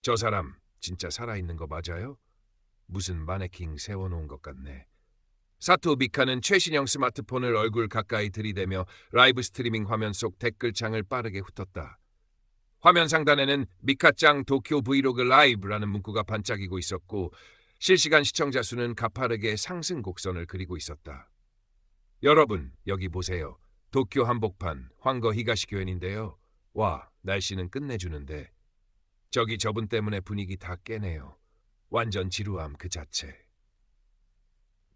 저 사람 진짜 살아있는 거 맞아요? 무슨 마네킹 세워놓은 것 같네. 사토 미카는 최신형 스마트폰을 얼굴 가까이 들이대며 라이브 스트리밍 화면 속 댓글창을 빠르게 훑었다. 화면 상단에는 미카짱 도쿄 브이로그 라이브라는 문구가 반짝이고 있었고 실시간 시청자 수는 가파르게 상승 곡선을 그리고 있었다. 여러분, 여기 보세요. 도쿄 한복판 황거 히가시 교엔인데요. 와, 날씨는 끝내주는데. 저기 저분 때문에 분위기 다 깨네요. 완전 지루함 그 자체.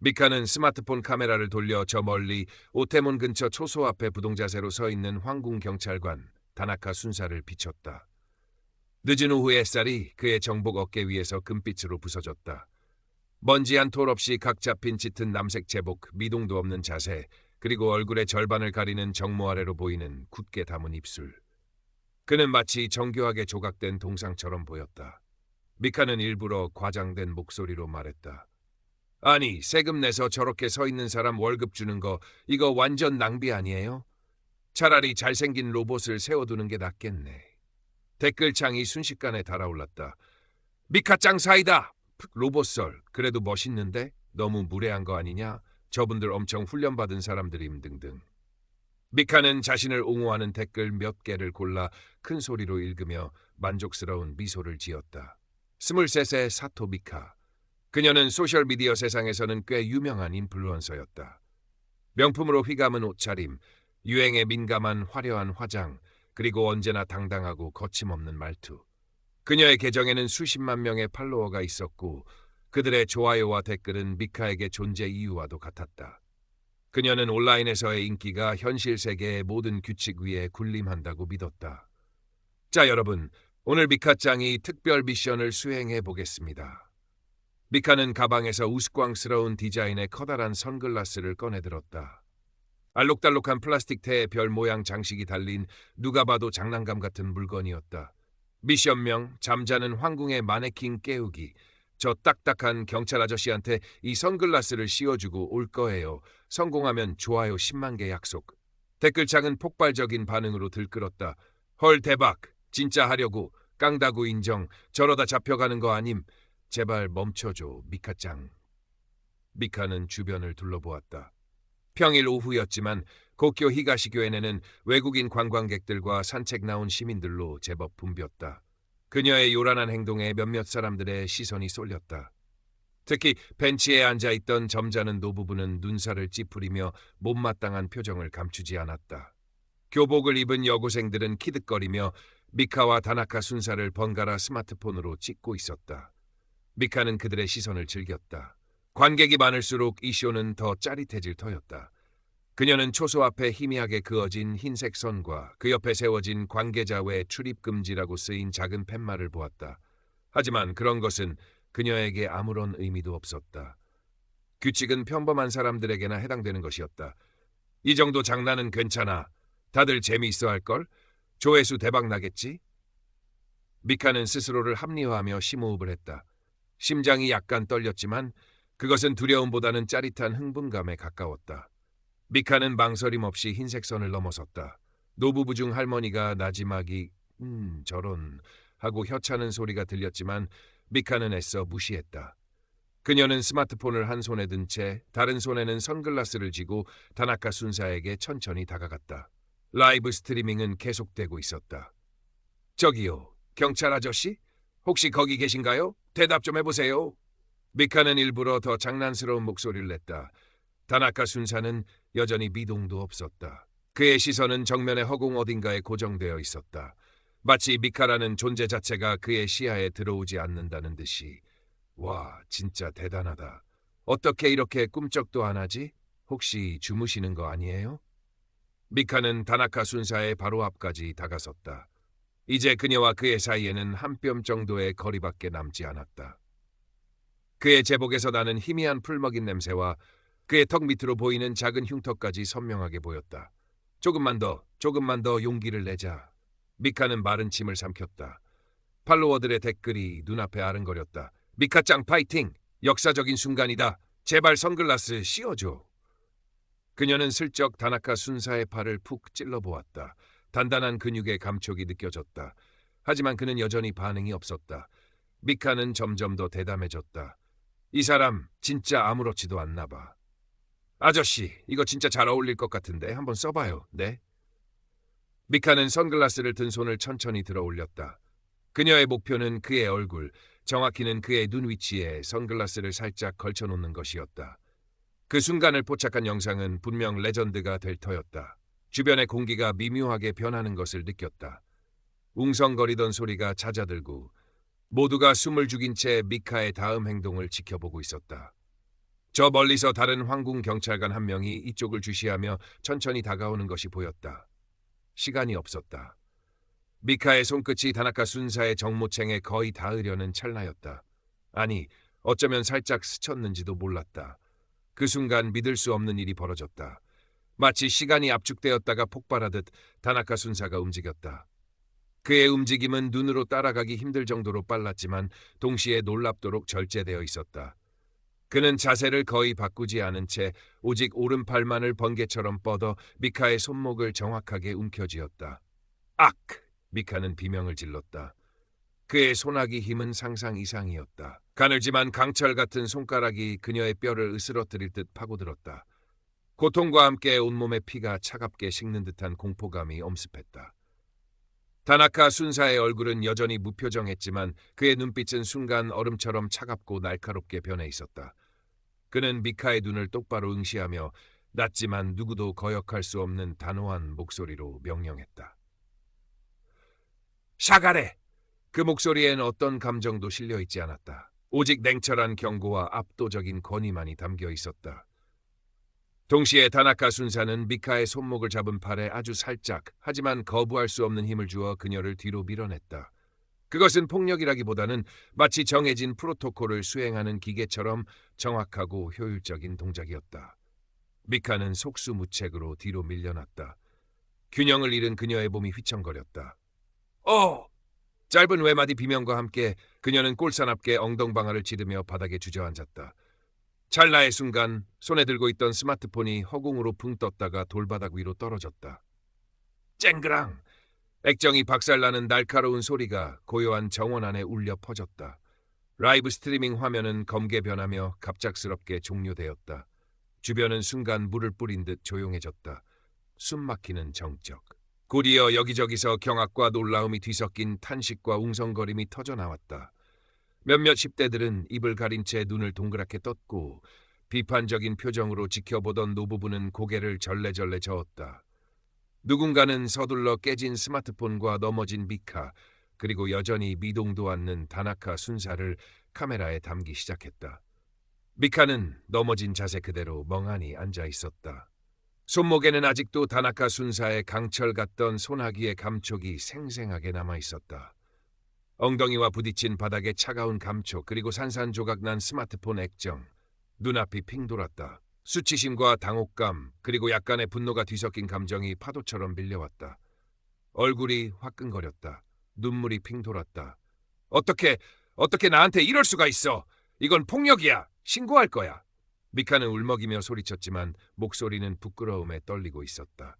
미카는 스마트폰 카메라를 돌려 저 멀리 오테몬 근처 초소 앞에 부동자세로 서 있는 황궁 경찰관 다나카 순사를 비췄다. 늦은 오후 햇살이 그의 정복 어깨 위에서 금빛으로 부서졌다. 먼지 한 톨 없이 각 잡힌 짙은 남색 제복, 미동도 없는 자세, 그리고 얼굴의 절반을 가리는 정모 아래로 보이는 굳게 담은 입술. 그는 마치 정교하게 조각된 동상처럼 보였다. 미카는 일부러 과장된 목소리로 말했다. 아니, 세금 내서 저렇게 서 있는 사람 월급 주는 거 이거 완전 낭비 아니에요? 차라리 잘생긴 로봇을 세워두는 게 낫겠네. 댓글창이 순식간에 달아올랐다. 미카짱 사이다! 로봇설, 그래도 멋있는데? 너무 무례한 거 아니냐? 저분들 엄청 훈련받은 사람들임 등등. 미카는 자신을 옹호하는 댓글 몇 개를 골라 큰 소리로 읽으며 만족스러운 미소를 지었다. 23세 사토 미카. 그녀는 소셜미디어 세상에서는 꽤 유명한 인플루언서였다. 명품으로 휘감은 옷차림, 유행에 민감한 화려한 화장, 그리고 언제나 당당하고 거침없는 말투. 그녀의 계정에는 수십만 명의 팔로워가 있었고 그들의 좋아요와 댓글은 미카에게 존재 이유와도 같았다. 그녀는 온라인에서의 인기가 현실 세계의 모든 규칙 위에 군림한다고 믿었다. 자, 여러분, 오늘 미카짱이 특별 미션을 수행해 보겠습니다. 미카는 가방에서 우스꽝스러운 디자인의 커다란 선글라스를 꺼내들었다. 알록달록한 플라스틱 테에 별 모양 장식이 달린 누가 봐도 장난감 같은 물건이었다. 미션명 잠자는 황궁의 마네킹 깨우기. 저 딱딱한 경찰 아저씨한테 이 선글라스를 씌워주고 올 거예요. 성공하면 좋아요 10만 개 약속. 댓글창은 폭발적인 반응으로 들끓었다. 헐 대박. 진짜 하려고. 깡다구 인정. 저러다 잡혀가는 거 아님. 제발 멈춰줘 미카짱. 미카는 주변을 둘러보았다. 평일 오후였지만 고쿄 히가시 교엔에는 외국인 관광객들과 산책 나온 시민들로 제법 붐볐다. 그녀의 요란한 행동에 몇몇 사람들의 시선이 쏠렸다. 특히 벤치에 앉아있던 점잖은 노부부는 눈살을 찌푸리며 못마땅한 표정을 감추지 않았다. 교복을 입은 여고생들은 키득거리며 미카와 다나카 순사를 번갈아 스마트폰으로 찍고 있었다. 미카는 그들의 시선을 즐겼다. 관객이 많을수록 이 쇼는 더 짜릿해질 터였다. 그녀는 초소 앞에 희미하게 그어진 흰색 선과 그 옆에 세워진 관계자 외 출입 금지라고 쓰인 작은 팻말을 보았다. 하지만 그런 것은 그녀에게 아무런 의미도 없었다. 규칙은 평범한 사람들에게나 해당되는 것이었다. 이 정도 장난은 괜찮아. 다들 재미있어 할걸? 조회수 대박 나겠지? 미카는 스스로를 합리화하며 심호흡을 했다. 심장이 약간 떨렸지만 그것은 두려움보다는 짜릿한 흥분감에 가까웠다. 미카는 망설임 없이 흰색 선을 넘어섰다. 노부부 중 할머니가 나지막이 저런 하고 혀차는 소리가 들렸지만 미카는 애써 무시했다. 그녀는 스마트폰을 한 손에 든 채 다른 손에는 선글라스를 쥐고 다나카 순사에게 천천히 다가갔다. 라이브 스트리밍은 계속되고 있었다. 저기요, 경찰 아저씨? 혹시 거기 계신가요? 대답 좀 해보세요. 미카는 일부러 더 장난스러운 목소리를 냈다. 다나카 순사는 여전히 미동도 없었다. 그의 시선은 정면의 허공 어딘가에 고정되어 있었다. 마치 미카라는 존재 자체가 그의 시야에 들어오지 않는다는 듯이. 와, 진짜 대단하다. 어떻게 이렇게 꿈쩍도 안 하지? 혹시 주무시는 거 아니에요? 미카는 다나카 순사의 바로 앞까지 다가섰다. 이제 그녀와 그의 사이에는 한 뼘 정도의 거리밖에 남지 않았다. 그의 제복에서 나는 희미한 풀먹인 냄새와 그의 턱 밑으로 보이는 작은 흉터까지 선명하게 보였다. 조금만 더 용기를 내자. 미카는 마른 침을 삼켰다. 팔로워들의 댓글이 눈앞에 아른거렸다. 미카짱 파이팅! 역사적인 순간이다. 제발 선글라스 씌워줘. 그녀는 슬쩍 다나카 순사의 팔을 푹 찔러보았다. 단단한 근육의 감촉이 느껴졌다. 하지만 그는 여전히 반응이 없었다. 미카는 점점 더 대담해졌다. 이 사람 진짜 아무렇지도 않나 봐. 아저씨, 이거 진짜 잘 어울릴 것 같은데 한번 써봐요. 네? 미카는 선글라스를 든 손을 천천히 들어 올렸다. 그녀의 목표는 그의 얼굴, 정확히는 그의 눈 위치에 선글라스를 살짝 걸쳐놓는 것이었다. 그 순간을 포착한 영상은 분명 레전드가 될 터였다. 주변의 공기가 미묘하게 변하는 것을 느꼈다. 웅성거리던 소리가 잦아들고 모두가 숨을 죽인 채 미카의 다음 행동을 지켜보고 있었다. 저 멀리서 다른 황궁 경찰관 한 명이 이쪽을 주시하며 천천히 다가오는 것이 보였다. 시간이 없었다. 미카의 손끝이 다나카 순사의 정모챙에 거의 닿으려는 찰나였다. 아니, 어쩌면 살짝 스쳤는지도 몰랐다. 그 순간 믿을 수 없는 일이 벌어졌다. 마치 시간이 압축되었다가 폭발하듯 다나카 순사가 움직였다. 그의 움직임은 눈으로 따라가기 힘들 정도로 빨랐지만 동시에 놀랍도록 절제되어 있었다. 그는 자세를 거의 바꾸지 않은 채 오직 오른팔만을 번개처럼 뻗어 미카의 손목을 정확하게 움켜쥐었다. 악! 미카는 비명을 질렀다. 그의 손아귀 힘은 상상 이상이었다. 가늘지만 강철 같은 손가락이 그녀의 뼈를 으스러뜨릴 듯 파고들었다. 고통과 함께 온몸의 피가 차갑게 식는 듯한 공포감이 엄습했다. 다나카 순사의 얼굴은 여전히 무표정했지만 그의 눈빛은 순간 얼음처럼 차갑고 날카롭게 변해 있었다. 그는 미카의 눈을 똑바로 응시하며 낮지만 누구도 거역할 수 없는 단호한 목소리로 명령했다. 샤가레! 그 목소리엔 어떤 감정도 실려 있지 않았다. 오직 냉철한 경고와 압도적인 권위만이 담겨 있었다. 동시에 다나카 순사는 미카의 손목을 잡은 팔에 아주 살짝 하지만 거부할 수 없는 힘을 주어 그녀를 뒤로 밀어냈다. 그것은 폭력이라기보다는 마치 정해진 프로토콜을 수행하는 기계처럼 정확하고 효율적인 동작이었다. 미카는 속수무책으로 뒤로 밀려났다. 균형을 잃은 그녀의 몸이 휘청거렸다. 짧은 외마디 비명과 함께 그녀는 꼴사납게 엉덩방아를 찌르며 바닥에 주저앉았다. 찰나의 순간 손에 들고 있던 스마트폰이 허공으로 붕 떴다가 돌바닥 위로 떨어졌다. 쨍그랑! 액정이 박살나는 날카로운 소리가 고요한 정원 안에 울려 퍼졌다. 라이브 스트리밍 화면은 검게 변하며 갑작스럽게 종료되었다. 주변은 순간 물을 뿌린 듯 조용해졌다. 숨막히는 정적. 곧이어 여기저기서 경악과 놀라움이 뒤섞인 탄식과 웅성거림이 터져나왔다. 몇몇 10대들은 입을 가린 채 눈을 동그랗게 떴고 비판적인 표정으로 지켜보던 노부부는 고개를 절레절레 저었다. 누군가는 서둘러 깨진 스마트폰과 넘어진 미카 그리고 여전히 미동도 않는 다나카 순사를 카메라에 담기 시작했다. 미카는 넘어진 자세 그대로 멍하니 앉아 있었다. 손목에는 아직도 다나카 순사의 강철 같던 손아귀의 감촉이 생생하게 남아 있었다. 엉덩이와 부딪힌 바닥의 차가운 감촉 그리고 산산조각 난 스마트폰 액정. 눈앞이 핑 돌았다. 수치심과 당혹감 그리고 약간의 분노가 뒤섞인 감정이 파도처럼 밀려왔다. 얼굴이 화끈거렸다. 눈물이 핑 돌았다. 어떻게 나한테 이럴 수가 있어. 이건 폭력이야. 신고할 거야. 미카는 울먹이며 소리쳤지만 목소리는 부끄러움에 떨리고 있었다.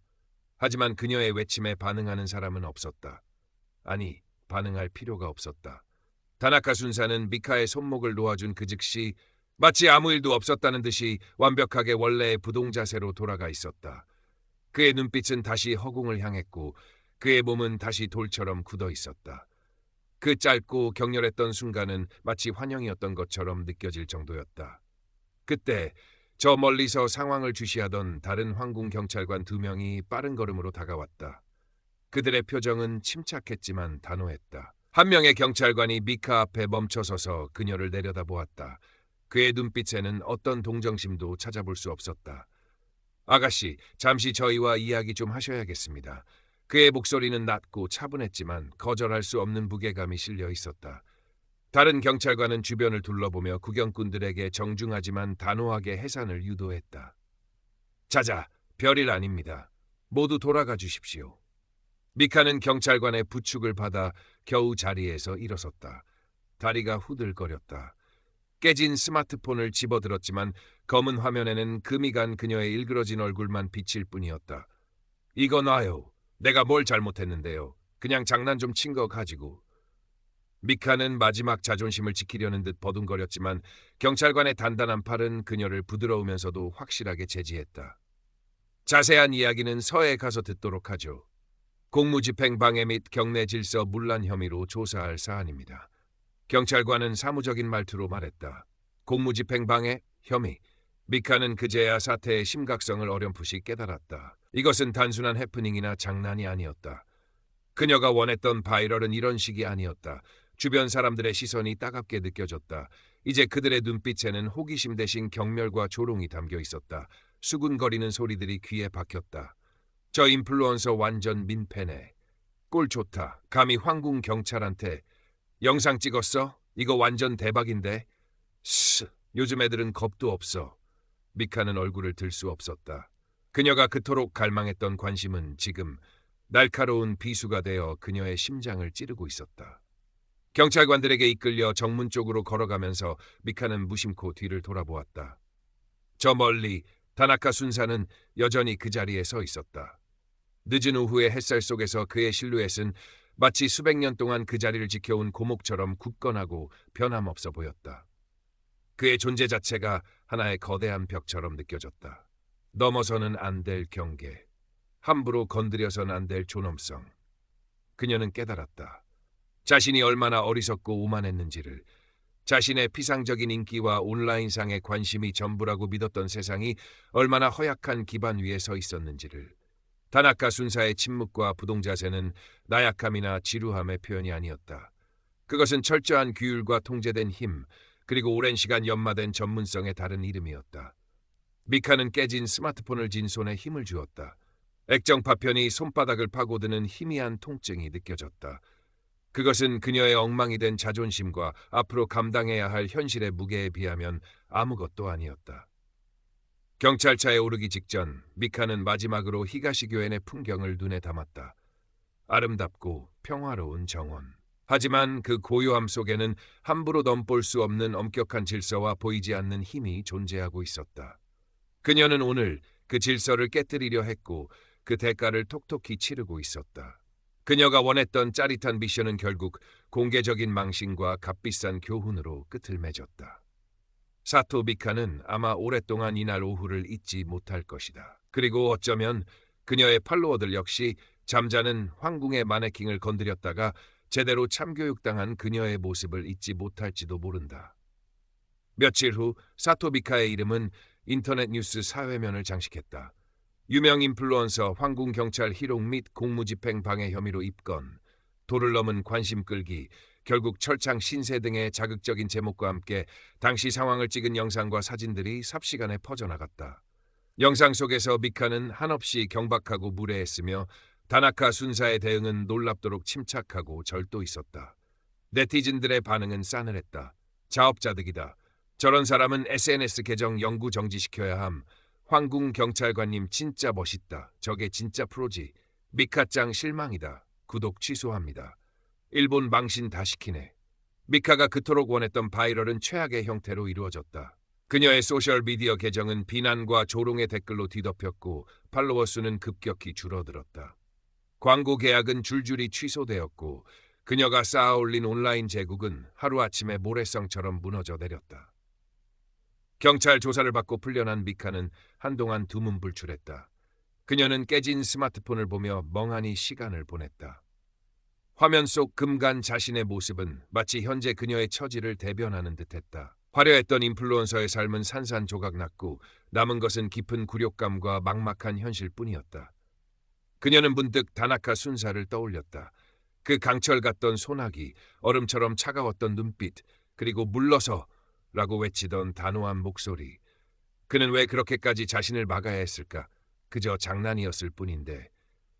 하지만 그녀의 외침에 반응하는 사람은 없었다. 아니, 반응할 필요가 없었다. 다나카 순사는 미카의 손목을 놓아준 그 즉시 마치 아무 일도 없었다는 듯이 완벽하게 원래의 부동 자세로 돌아가 있었다. 그의 눈빛은 다시 허공을 향했고 그의 몸은 다시 돌처럼 굳어 있었다. 그 짧고 격렬했던 순간은 마치 환영이었던 것처럼 느껴질 정도였다. 그때 저 멀리서 상황을 주시하던 다른 황궁 경찰관 2명이 빠른 걸음으로 다가왔다. 그들의 표정은 침착했지만 단호했다. 한 명의 경찰관이 미카 앞에 멈춰서서 그녀를 내려다보았다. 그의 눈빛에는 어떤 동정심도 찾아볼 수 없었다. 아가씨, 잠시 저희와 이야기 좀 하셔야겠습니다. 그의 목소리는 낮고 차분했지만 거절할 수 없는 무게감이 실려 있었다. 다른 경찰관은 주변을 둘러보며 구경꾼들에게 정중하지만 단호하게 해산을 유도했다. 자자, 별일 아닙니다. 모두 돌아가 주십시오. 미카는 경찰관의 부축을 받아 겨우 자리에서 일어섰다. 다리가 후들거렸다. 깨진 스마트폰을 집어들었지만 검은 화면에는 금이 간 그녀의 일그러진 얼굴만 비칠 뿐이었다. 이거 놔요. 내가 뭘 잘못했는데요. 그냥 장난 좀 친 거 가지고. 미카는 마지막 자존심을 지키려는 듯 버둥거렸지만 경찰관의 단단한 팔은 그녀를 부드러우면서도 확실하게 제지했다. 자세한 이야기는 서해에 가서 듣도록 하죠. 공무집행 방해 및 경내 질서 문란 혐의로 조사할 사안입니다. 경찰관은 사무적인 말투로 말했다. 공무집행 방해 혐의. 미카는 그제야 사태의 심각성을 어렴풋이 깨달았다. 이것은 단순한 해프닝이나 장난이 아니었다. 그녀가 원했던 바이럴은 이런 식이 아니었다. 주변 사람들의 시선이 따갑게 느껴졌다. 이제 그들의 눈빛에는 호기심 대신 경멸과 조롱이 담겨 있었다. 수군거리는 소리들이 귀에 박혔다. 저 인플루언서 완전 민폐네. 꼴 좋다. 감히 황궁 경찰한테. 영상 찍었어? 이거 완전 대박인데. 요즘 애들은 겁도 없어. 미카는 얼굴을 들 수 없었다. 그녀가 그토록 갈망했던 관심은 지금 날카로운 비수가 되어 그녀의 심장을 찌르고 있었다. 경찰관들에게 이끌려 정문 쪽으로 걸어가면서 미카는 무심코 뒤를 돌아보았다. 저 멀리 다나카 순사는 여전히 그 자리에 서 있었다. 늦은 오후의 햇살 속에서 그의 실루엣은 마치 수백 년 동안 그 자리를 지켜온 고목처럼 굳건하고 변함없어 보였다. 그의 존재 자체가 하나의 거대한 벽처럼 느껴졌다. 넘어서는 안 될 경계, 함부로 건드려서는 안 될 존엄성. 그녀는 깨달았다. 자신이 얼마나 어리석고 오만했는지를, 자신의 피상적인 인기와 온라인상의 관심이 전부라고 믿었던 세상이 얼마나 허약한 기반 위에 서 있었는지를. 다나카 순사의 침묵과 부동자세는 나약함이나 지루함의 표현이 아니었다. 그것은 철저한 규율과 통제된 힘, 그리고 오랜 시간 연마된 전문성의 다른 이름이었다. 미카는 깨진 스마트폰을 쥔 손에 힘을 주었다. 액정 파편이 손바닥을 파고드는 희미한 통증이 느껴졌다. 그것은 그녀의 엉망이 된 자존심과 앞으로 감당해야 할 현실의 무게에 비하면 아무것도 아니었다. 경찰차에 오르기 직전 미카는 마지막으로 히가시교엔의 풍경을 눈에 담았다. 아름답고 평화로운 정원. 하지만 그 고요함 속에는 함부로 넘볼 수 없는 엄격한 질서와 보이지 않는 힘이 존재하고 있었다. 그녀는 오늘 그 질서를 깨뜨리려 했고 그 대가를 톡톡히 치르고 있었다. 그녀가 원했던 짜릿한 미션은 결국 공개적인 망신과 값비싼 교훈으로 끝을 맺었다. 사토 미카는 아마 오랫동안 이날 오후를 잊지 못할 것이다. 그리고 어쩌면 그녀의 팔로워들 역시 잠자는 황궁의 마네킹을 건드렸다가 제대로 참교육당한 그녀의 모습을 잊지 못할지도 모른다. 며칠 후 사토 미카의 이름은 인터넷 뉴스 사회면을 장식했다. 유명 인플루언서 황궁경찰 희롱 및 공무집행 방해 혐의로 입건, 도를 넘은 관심 끌기, 결국 철창 신세 등의 자극적인 제목과 함께 당시 상황을 찍은 영상과 사진들이 삽시간에 퍼져나갔다. 영상 속에서 미카는 한없이 경박하고 무례했으며 다나카 순사의 대응은 놀랍도록 침착하고 절도 있었다. 네티즌들의 반응은 싸늘했다. 자업자득이다. 저런 사람은 SNS 계정 영구 정지시켜야 함. 황궁 경찰관님 진짜 멋있다. 저게 진짜 프로지. 미카짱 실망이다. 구독 취소합니다. 일본 망신 다 시키네. 미카가 그토록 원했던 바이럴은 최악의 형태로 이루어졌다. 그녀의 소셜미디어 계정은 비난과 조롱의 댓글로 뒤덮였고 팔로워 수는 급격히 줄어들었다. 광고 계약은 줄줄이 취소되었고 그녀가 쌓아올린 온라인 제국은 하루아침에 모래성처럼 무너져 내렸다. 경찰 조사를 받고 풀려난 미카는 한동안 두문불출했다. 그녀는 깨진 스마트폰을 보며 멍하니 시간을 보냈다. 화면 속 금간 자신의 모습은 마치 현재 그녀의 처지를 대변하는 듯했다. 화려했던 인플루언서의 삶은 산산조각났고 남은 것은 깊은 굴욕감과 막막한 현실뿐이었다. 그녀는 문득 다나카 순사를 떠올렸다. 그 강철 같던 소나기, 얼음처럼 차가웠던 눈빛, 그리고 물러서 라고 외치던 단호한 목소리. 그는 왜 그렇게까지 자신을 막아야 했을까? 그저 장난이었을 뿐인데.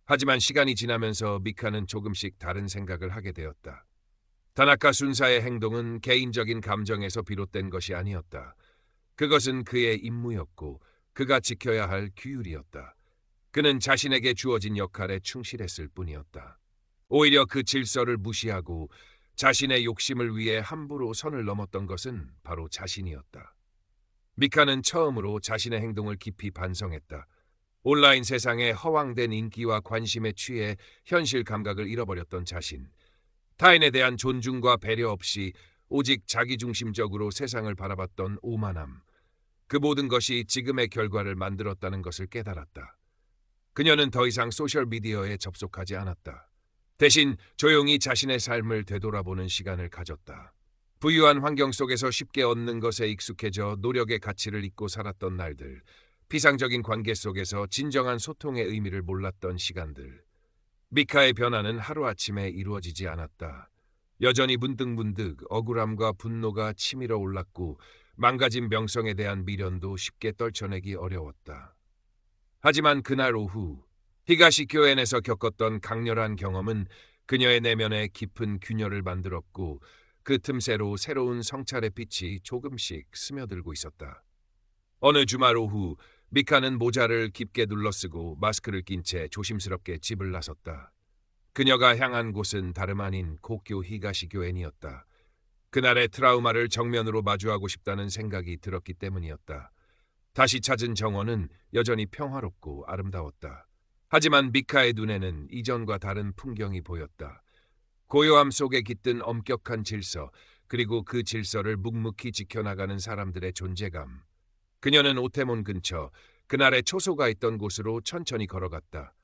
하지만 시간이 지나면서 미카는 조금씩 다른 생각을 하게 되었다. 다나카 순사의 행동은 개인적인 감정에서 비롯된 것이 아니었다. 그것은 그의 임무였고 그가 지켜야 할 규율이었다. 그는 자신에게 주어진 역할에 충실했을 뿐이었다. 오히려 그 질서를 무시하고 자신의 욕심을 위해 함부로 선을 넘었던 것은 바로 자신이었다. 미카는 처음으로 자신의 행동을 깊이 반성했다. 온라인 세상의 허황된 인기와 관심에 취해 현실 감각을 잃어버렸던 자신. 타인에 대한 존중과 배려 없이 오직 자기중심적으로 세상을 바라봤던 오만함. 그 모든 것이 지금의 결과를 만들었다는 것을 깨달았다. 그녀는 더 이상 소셜미디어에 접속하지 않았다. 대신 조용히 자신의 삶을 되돌아보는 시간을 가졌다. 부유한 환경 속에서 쉽게 얻는 것에 익숙해져 노력의 가치를 잊고 살았던 날들, 피상적인 관계 속에서 진정한 소통의 의미를 몰랐던 시간들. 미카의 변화는 하루아침에 이루어지지 않았다. 여전히 문득문득 억울함과 분노가 치밀어 올랐고 망가진 명성에 대한 미련도 쉽게 떨쳐내기 어려웠다. 하지만 그날 오후 히가시 교엔에서 겪었던 강렬한 경험은 그녀의 내면에 깊은 균열을 만들었고 그 틈새로 새로운 성찰의 빛이 조금씩 스며들고 있었다. 어느 주말 오후 미카는 모자를 깊게 눌러쓰고 마스크를 낀 채 조심스럽게 집을 나섰다. 그녀가 향한 곳은 다름 아닌 고교 히가시 교엔이었다. 그날의 트라우마를 정면으로 마주하고 싶다는 생각이 들었기 때문이었다. 다시 찾은 정원은 여전히 평화롭고 아름다웠다. 하지만 미카의 눈에는 이전과 다른 풍경이 보였다. 고요함 속에 깃든 엄격한 질서, 그리고 그 질서를 묵묵히 지켜나가는 사람들의 존재감. 그녀는 오테몬 근처 그날의 초소가 있던 곳으로 천천히 걸어갔다.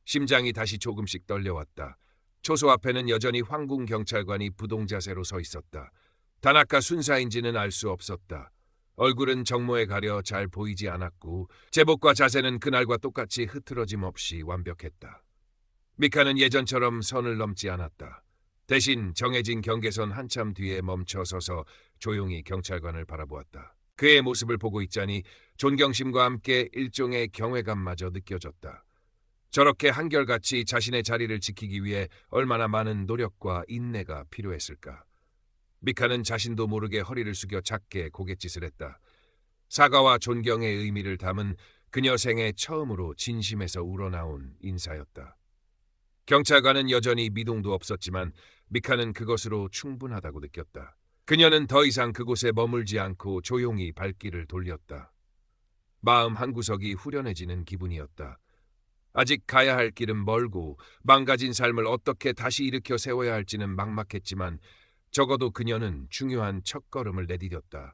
심장이 다시 조금씩 떨려왔다. 초소 앞에는 여전히 황궁 경찰관이 부동자세로 서 있었다. 다나카 순사인지는 알 수 없었다. 얼굴은 정모에 가려 잘 보이지 않았고 제복과 자세는 그날과 똑같이 흐트러짐 없이 완벽했다. 미카는 예전처럼 선을 넘지 않았다. 대신 정해진 경계선 한참 뒤에 멈춰 서서 조용히 경찰관을 바라보았다. 그의 모습을 보고 있자니 존경심과 함께 일종의 경외감마저 느껴졌다. 저렇게 한결같이 자신의 자리를 지키기 위해 얼마나 많은 노력과 인내가 필요했을까. 미카는 자신도 모르게 허리를 숙여 작게 고갯짓을 했다. 사과와 존경의 의미를 담은 그녀 생애 처음으로 진심에서 우러나온 인사였다. 경찰관은 여전히 미동도 없었지만 미카는 그것으로 충분하다고 느꼈다. 그녀는 더 이상 그곳에 머물지 않고 조용히 발길을 돌렸다. 마음 한구석이 후련해지는 기분이었다. 아직 가야 할 길은 멀고 망가진 삶을 어떻게 다시 일으켜 세워야 할지는 막막했지만 적어도 그녀는 중요한 첫걸음을 내디뎠다.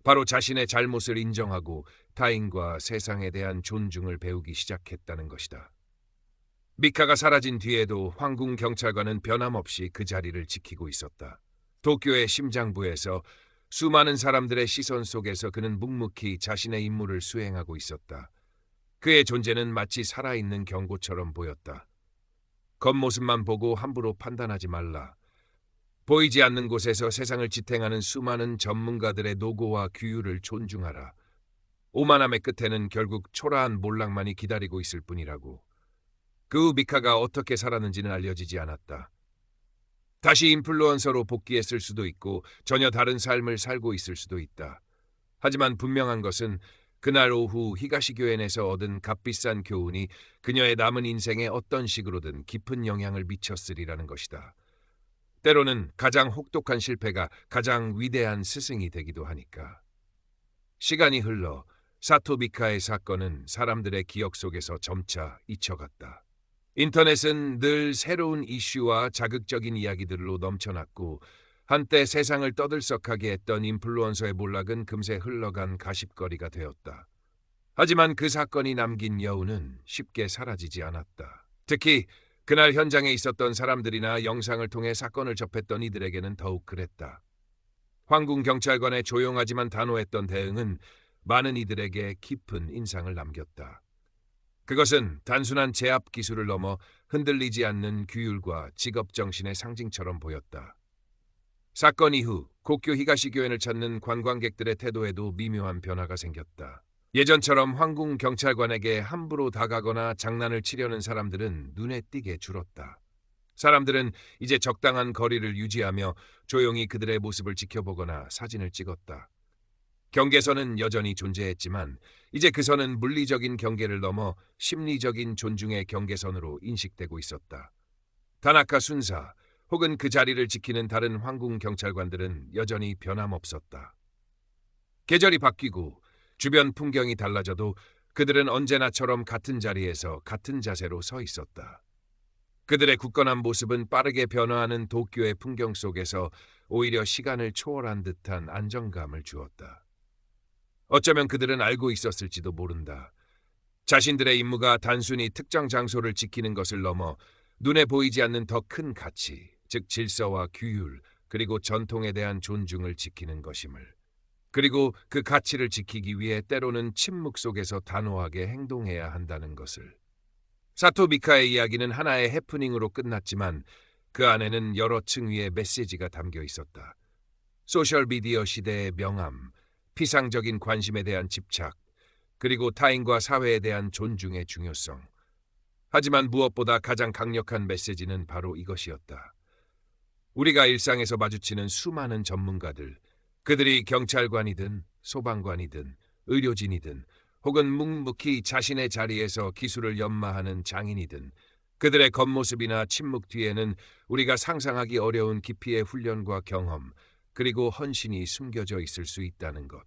바로 자신의 잘못을 인정하고 타인과 세상에 대한 존중을 배우기 시작했다는 것이다. 미카가 사라진 뒤에도 황궁 경찰관은 변함없이 그 자리를 지키고 있었다. 도쿄의 심장부에서 수많은 사람들의 시선 속에서 그는 묵묵히 자신의 임무를 수행하고 있었다. 그의 존재는 마치 살아있는 경고처럼 보였다. 겉모습만 보고 함부로 판단하지 말라. 보이지 않는 곳에서 세상을 지탱하는 수많은 전문가들의 노고와 규율을 존중하라. 오만함의 끝에는 결국 초라한 몰락만이 기다리고 있을 뿐이라고. 그 후 미카가 어떻게 살았는지는 알려지지 않았다. 다시 인플루언서로 복귀했을 수도 있고 전혀 다른 삶을 살고 있을 수도 있다. 하지만 분명한 것은 그날 오후 히가시 교엔에서 얻은 값비싼 교훈이 그녀의 남은 인생에 어떤 식으로든 깊은 영향을 미쳤으리라는 것이다. 때로는 가장 혹독한 실패가 가장 위대한 스승이 되기도 하니까. 시간이 흘러 사토 미카의 사건은 사람들의 기억 속에서 점차 잊혀갔다. 인터넷은 늘 새로운 이슈와 자극적인 이야기들로 넘쳐났고 한때 세상을 떠들썩하게 했던 인플루언서의 몰락은 금세 흘러간 가십거리가 되었다. 하지만 그 사건이 남긴 여운은 쉽게 사라지지 않았다. 특히 그날 현장에 있었던 사람들이나 영상을 통해 사건을 접했던 이들에게는 더욱 그랬다. 황궁 경찰관의 조용하지만 단호했던 대응은 많은 이들에게 깊은 인상을 남겼다. 그것은 단순한 제압 기술을 넘어 흔들리지 않는 규율과 직업 정신의 상징처럼 보였다. 사건 이후 고쿄 히가시 교엔을 찾는 관광객들의 태도에도 미묘한 변화가 생겼다. 예전처럼 황궁 경찰관에게 함부로 다가거나 장난을 치려는 사람들은 눈에 띄게 줄었다. 사람들은 이제 적당한 거리를 유지하며 조용히 그들의 모습을 지켜보거나 사진을 찍었다. 경계선은 여전히 존재했지만 이제 그 선은 물리적인 경계를 넘어 심리적인 존중의 경계선으로 인식되고 있었다. 다나카 순사 혹은 그 자리를 지키는 다른 황궁 경찰관들은 여전히 변함없었다. 계절이 바뀌고 주변 풍경이 달라져도 그들은 언제나처럼 같은 자리에서 같은 자세로 서 있었다. 그들의 굳건한 모습은 빠르게 변화하는 도쿄의 풍경 속에서 오히려 시간을 초월한 듯한 안정감을 주었다. 어쩌면 그들은 알고 있었을지도 모른다. 자신들의 임무가 단순히 특정 장소를 지키는 것을 넘어 눈에 보이지 않는 더 큰 가치, 즉 질서와 규율, 그리고 전통에 대한 존중을 지키는 것임을. 그리고 그 가치를 지키기 위해 때로는 침묵 속에서 단호하게 행동해야 한다는 것을. 사토 미카의 이야기는 하나의 해프닝으로 끝났지만 그 안에는 여러 층위의 메시지가 담겨 있었다. 소셜미디어 시대의 명암, 피상적인 관심에 대한 집착, 그리고 타인과 사회에 대한 존중의 중요성. 하지만 무엇보다 가장 강력한 메시지는 바로 이것이었다. 우리가 일상에서 마주치는 수많은 전문가들, 그들이 경찰관이든 소방관이든 의료진이든 혹은 묵묵히 자신의 자리에서 기술을 연마하는 장인이든 그들의 겉모습이나 침묵 뒤에는 우리가 상상하기 어려운 깊이의 훈련과 경험, 그리고 헌신이 숨겨져 있을 수 있다는 것.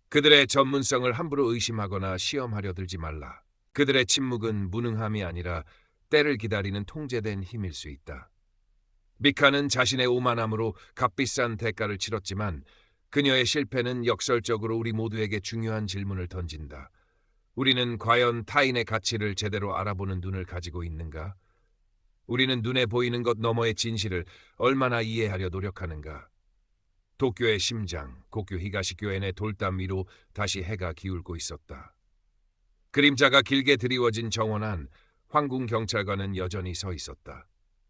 그들의 전문성을 함부로 의심하거나 시험하려 들지 말라. 그들의 침묵은 무능함이 아니라 때를 기다리는 통제된 힘일 수 있다. 미카는 자신의 오만함으로 값비싼 대가를 치렀지만 그녀의 실패는 역설적으로 우리 모두에게 중요한 질문을 던진다. 우리는 과연 타인의 가치를 제대로 알아보는 눈을 가지고 있는가? 우리는 눈에 보이는 것 너머의 진실을 얼마나 이해하려 노력하는가? 도쿄의 심장, 고쿄 히가시교회 내 돌담 위로 다시 해가 기울고 있었다. 그림자가 길게 드리워진 정원 안 황궁 경찰관은 여전히 서 있었다.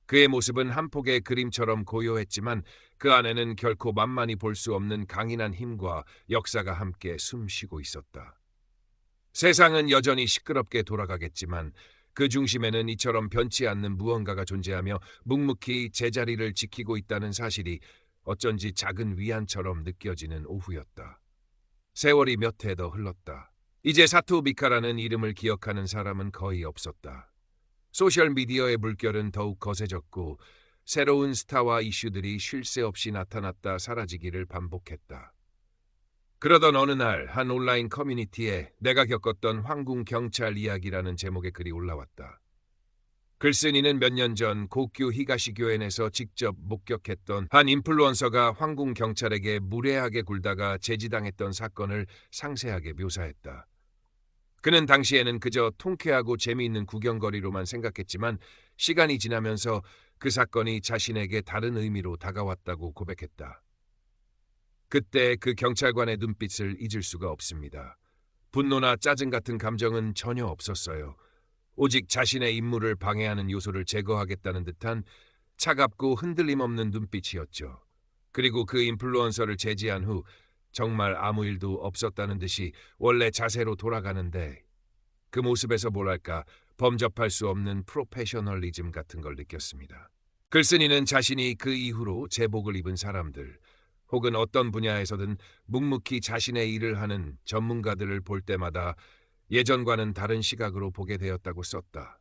그의 모습은 한 폭의 그림처럼 고요했지만 그 안에는 결코 만만히 볼 수 없는 강인한 힘과 역사가 함께 숨쉬고 있었다. 세상은 여전히 시끄럽게 돌아가겠지만 그 중심에는 이처럼 변치 않는 무언가가 존재하며 묵묵히 제자리를 지키고 있다는 사실이 어쩐지 작은 위안처럼 느껴지는 오후였다. 세월이 몇 해 더 흘렀다. 이제 사토 미카라는 이름을 기억하는 사람은 거의 없었다. 소셜미디어의 물결은 더욱 거세졌고 새로운 스타와 이슈들이 쉴 새 없이 나타났다 사라지기를 반복했다. 그러던 어느 날 한 온라인 커뮤니티에 내가 겪었던 황궁 경찰 이야기라는 제목의 글이 올라왔다. 글쓴이는 몇 년 전 고큐 히가시 교엔에서 직접 목격했던 한 인플루언서가 황궁 경찰에게 무례하게 굴다가 제지당했던 사건을 상세하게 묘사했다. 그는 당시에는 그저 통쾌하고 재미있는 구경거리로만 생각했지만 시간이 지나면서 그 사건이 자신에게 다른 의미로 다가왔다고 고백했다. 그때 그 경찰관의 눈빛을 잊을 수가 없습니다. 분노나 짜증 같은 감정은 전혀 없었어요. 오직 자신의 임무를 방해하는 요소를 제거하겠다는 듯한 차갑고 흔들림 없는 눈빛이었죠. 그리고 그 인플루언서를 제지한 후 정말 아무 일도 없었다는 듯이 원래 자세로 돌아가는데 그 모습에서 뭐랄까 범접할 수 없는 프로페셔널리즘 같은 걸 느꼈습니다. 글쓴이는 자신이 그 이후로 제복을 입은 사람들 혹은 어떤 분야에서든 묵묵히 자신의 일을 하는 전문가들을 볼 때마다 예전과는 다른 시각으로 보게 되었다고 썼다.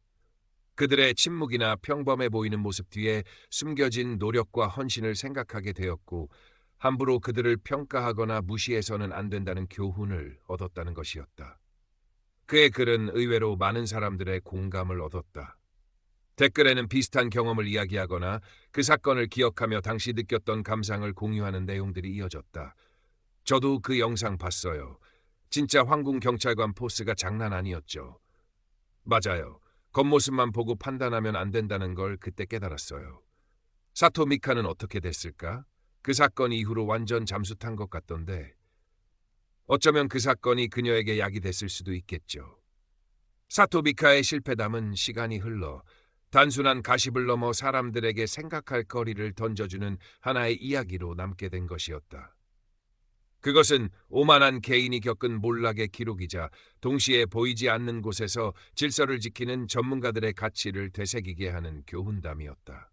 그들의 침묵이나 평범해 보이는 모습 뒤에 숨겨진 노력과 헌신을 생각하게 되었고 함부로 그들을 평가하거나 무시해서는 안 된다는 교훈을 얻었다는 것이었다. 그의 글은 의외로 많은 사람들의 공감을 얻었다. 댓글에는 비슷한 경험을 이야기하거나 그 사건을 기억하며 당시 느꼈던 감상을 공유하는 내용들이 이어졌다. 저도 그 영상 봤어요. 진짜 황궁 경찰관 포스가 장난 아니었죠. 맞아요. 겉모습만 보고 판단하면 안 된다는 걸 그때 깨달았어요. 사토 미카는 어떻게 됐을까? 그 사건 이후로 완전 잠수 탄 것 같던데 어쩌면 그 사건이 그녀에게 약이 됐을 수도 있겠죠. 사토 미카의 실패담은 시간이 흘러 단순한 가십을 넘어 사람들에게 생각할 거리를 던져주는 하나의 이야기로 남게 된 것이었다. 그것은 오만한 개인이 겪은 몰락의 기록이자 동시에 보이지 않는 곳에서 질서를 지키는 전문가들의 가치를 되새기게 하는 교훈담이었다.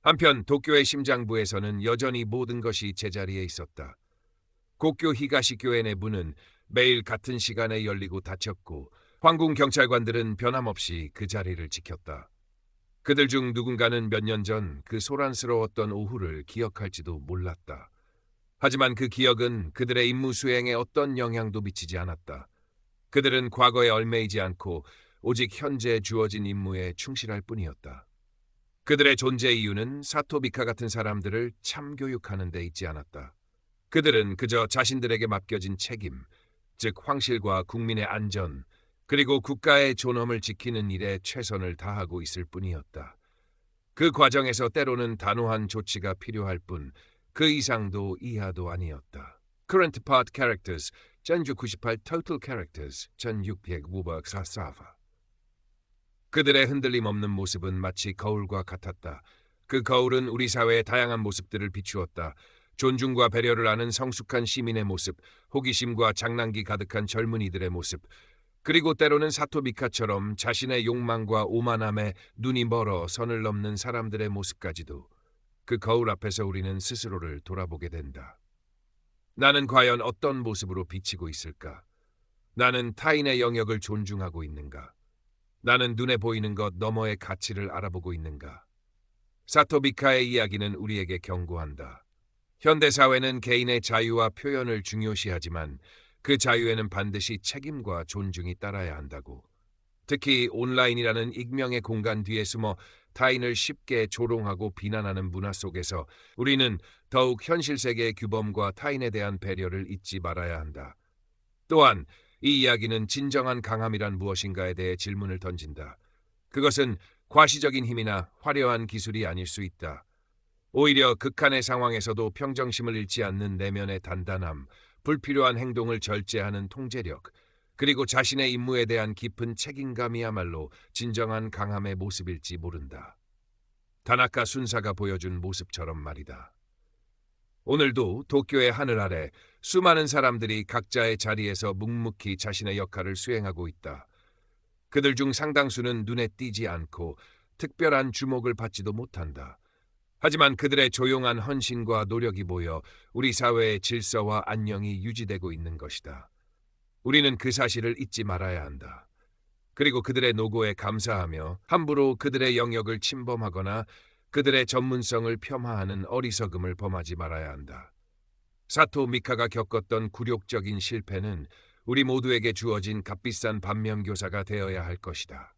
한편 도쿄의 심장부에서는 여전히 모든 것이 제자리에 있었다. 고쿄 히가시 교엔의 문은 매일 같은 시간에 열리고 닫혔고 황궁 경찰관들은 변함없이 그 자리를 지켰다. 그들 중 누군가는 몇 년 전 그 소란스러웠던 오후를 기억할지도 몰랐다. 하지만 그 기억은 그들의 임무 수행에 어떤 영향도 미치지 않았다. 그들은 과거에 얽매이지 않고 오직 현재 주어진 임무에 충실할 뿐이었다. 그들의 존재 이유는 사토비카 같은 사람들을 참교육하는 데 있지 않았다. 그들은 그저 자신들에게 맡겨진 책임, 즉 황실과 국민의 안전, 그리고 국가의 존엄을 지키는 일에 최선을 다하고 있을 뿐이었다. 그 과정에서 때로는 단호한 조치가 필요할 뿐 그 이상도 이하도 아니었다. Current Part Characters 1998 Total Characters 1654. 그들의 흔들림 없는 모습은 마치 거울과 같았다. 그 거울은 우리 사회의 다양한 모습들을 비추었다. 존중과 배려를 아는 성숙한 시민의 모습, 호기심과 장난기 가득한 젊은이들의 모습, 그리고 때로는 사토비카처럼 자신의 욕망과 오만함에 눈이 멀어 선을 넘는 사람들의 모습까지도. 그 거울 앞에서 우리는 스스로를 돌아보게 된다. 나는 과연 어떤 모습으로 비치고 있을까? 나는 타인의 영역을 존중하고 있는가? 나는 눈에 보이는 것 너머의 가치를 알아보고 있는가? 사토비카의 이야기는 우리에게 경고한다. 현대사회는 개인의 자유와 표현을 중요시하지만 그 자유에는 반드시 책임과 존중이 따라야 한다고. 특히 온라인이라는 익명의 공간 뒤에 숨어 타인을 쉽게 조롱하고 비난하는 문화 속에서 우리는 더욱 현실 세계의 규범과 타인에 대한 배려를 잊지 말아야 한다. 또한 이 이야기는 진정한 강함이란 무엇인가에 대해 질문을 던진다. 그것은 과시적인 힘이나 화려한 기술이 아닐 수 있다. 오히려 극한의 상황에서도 평정심을 잃지 않는 내면의 단단함, 불필요한 행동을 절제하는 통제력, 그리고 자신의 임무에 대한 깊은 책임감이야말로 진정한 강함의 모습일지 모른다. 다나카 순사가 보여준 모습처럼 말이다. 오늘도 도쿄의 하늘 아래 수많은 사람들이 각자의 자리에서 묵묵히 자신의 역할을 수행하고 있다. 그들 중 상당수는 눈에 띄지 않고 특별한 주목을 받지도 못한다. 하지만 그들의 조용한 헌신과 노력이 모여 우리 사회의 질서와 안녕이 유지되고 있는 것이다. 우리는 그 사실을 잊지 말아야 한다. 그리고 그들의 노고에 감사하며 함부로 그들의 영역을 침범하거나 그들의 전문성을 폄하하는 어리석음을 범하지 말아야 한다. 사토 미카가 겪었던 굴욕적인 실패는 우리 모두에게 주어진 값비싼 반면교사가 되어야 할 것이다.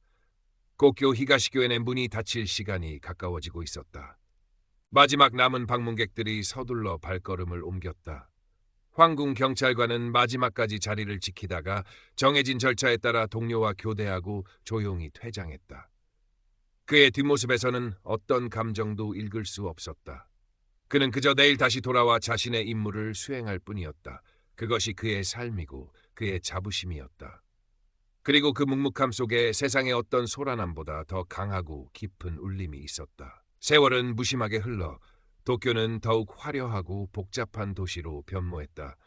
고쿄 히가시교엔의 문이 닫힐 시간이 가까워지고 있었다. 마지막 남은 방문객들이 서둘러 발걸음을 옮겼다. 황궁 경찰관은 마지막까지 자리를 지키다가 정해진 절차에 따라 동료와 교대하고 조용히 퇴장했다. 그의 뒷모습에서는 어떤 감정도 읽을 수 없었다. 그는 그저 내일 다시 돌아와 자신의 임무를 수행할 뿐이었다. 그것이 그의 삶이고 그의 자부심이었다. 그리고 그 묵묵함 속에 세상의 어떤 소란함보다 더 강하고 깊은 울림이 있었다. 세월은 무심하게 흘러 도쿄는 더욱 화려하고 복잡한 도시로 변모했다.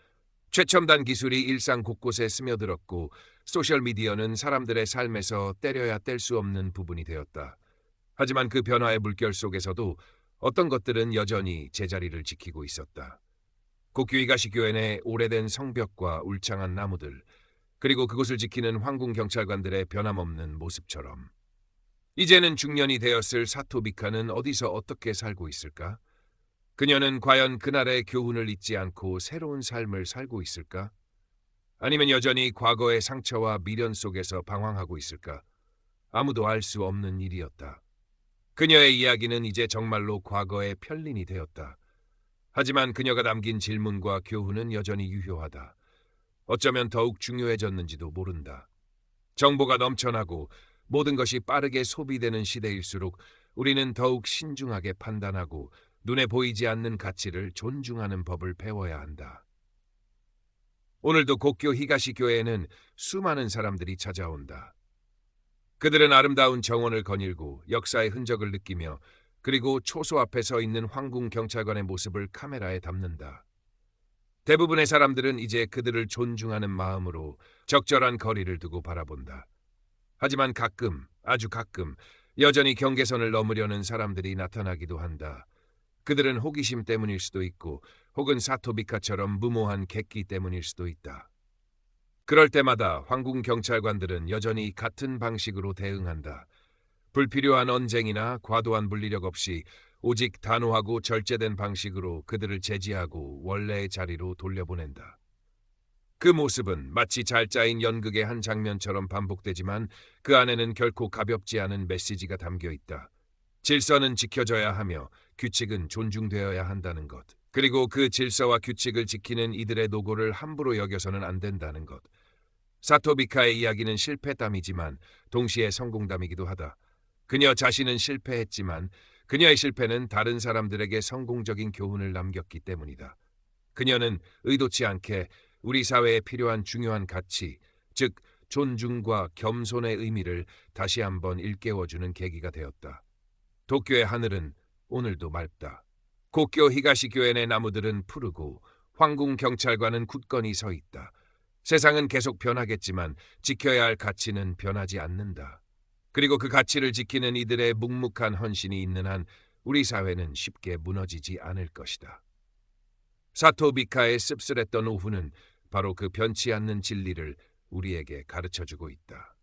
최첨단 기술이 일상 곳곳에 스며들었고 소셜미디어는 사람들의 삶에서 때려야 뗄 수 없는 부분이 되었다. 하지만 그 변화의 물결 속에서도 어떤 것들은 여전히 제자리를 지키고 있었다. 고쿄 히가시교엔의 오래된 성벽과 울창한 나무들, 그리고 그곳을 지키는 황궁 경찰관들의 변함없는 모습처럼. 이제는 중년이 되었을 사토 미카는 어디서 어떻게 살고 있을까? 그녀는 과연 그날의 교훈을 잊지 않고 새로운 삶을 살고 있을까? 아니면 여전히 과거의 상처와 미련 속에서 방황하고 있을까? 아무도 알 수 없는 일이었다. 그녀의 이야기는 이제 정말로 과거의 편린이 되었다. 하지만 그녀가 남긴 질문과 교훈은 여전히 유효하다. 어쩌면 더욱 중요해졌는지도 모른다. 정보가 넘쳐나고 모든 것이 빠르게 소비되는 시대일수록 우리는 더욱 신중하게 판단하고 눈에 보이지 않는 가치를 존중하는 법을 배워야 한다. 오늘도 고쿄 히가시 교회에는 수많은 사람들이 찾아온다. 그들은 아름다운 정원을 거닐고 역사의 흔적을 느끼며 그리고 초소 앞에 서 있는 황궁 경찰관의 모습을 카메라에 담는다. 대부분의 사람들은 이제 그들을 존중하는 마음으로 적절한 거리를 두고 바라본다. 하지만 가끔, 아주 가끔 여전히 경계선을 넘으려는 사람들이 나타나기도 한다. 그들은 호기심 때문일 수도 있고 혹은 사토비카처럼 무모한 객기 때문일 수도 있다. 그럴 때마다 황궁 경찰관들은 여전히 같은 방식으로 대응한다. 불필요한 언쟁이나 과도한 물리력 없이 오직 단호하고 절제된 방식으로 그들을 제지하고 원래의 자리로 돌려보낸다. 그 모습은 마치 잘 짜인 연극의 한 장면처럼 반복되지만 그 안에는 결코 가볍지 않은 메시지가 담겨 있다. 질서는 지켜져야 하며 규칙은 존중되어야 한다는 것. 그리고 그 질서와 규칙을 지키는 이들의 노고를 함부로 여겨서는 안 된다는 것. 사토비카의 이야기는 실패담이지만 동시에 성공담이기도 하다. 그녀 자신은 실패했지만 그녀의 실패는 다른 사람들에게 성공적인 교훈을 남겼기 때문이다. 그녀는 의도치 않게 우리 사회에 필요한 중요한 가치, 즉 존중과 겸손의 의미를 다시 한번 일깨워주는 계기가 되었다. 도쿄의 하늘은 오늘도 맑다. 고쿄 히가시 교회 내 나무들은 푸르고 황궁 경찰관은 굳건히 서 있다. 세상은 계속 변하겠지만 지켜야 할 가치는 변하지 않는다. 그리고 그 가치를 지키는 이들의 묵묵한 헌신이 있는 한 우리 사회는 쉽게 무너지지 않을 것이다. 사토비카의 씁쓸했던 오후는 바로 그 변치 않는 진리를 우리에게 가르쳐주고 있다.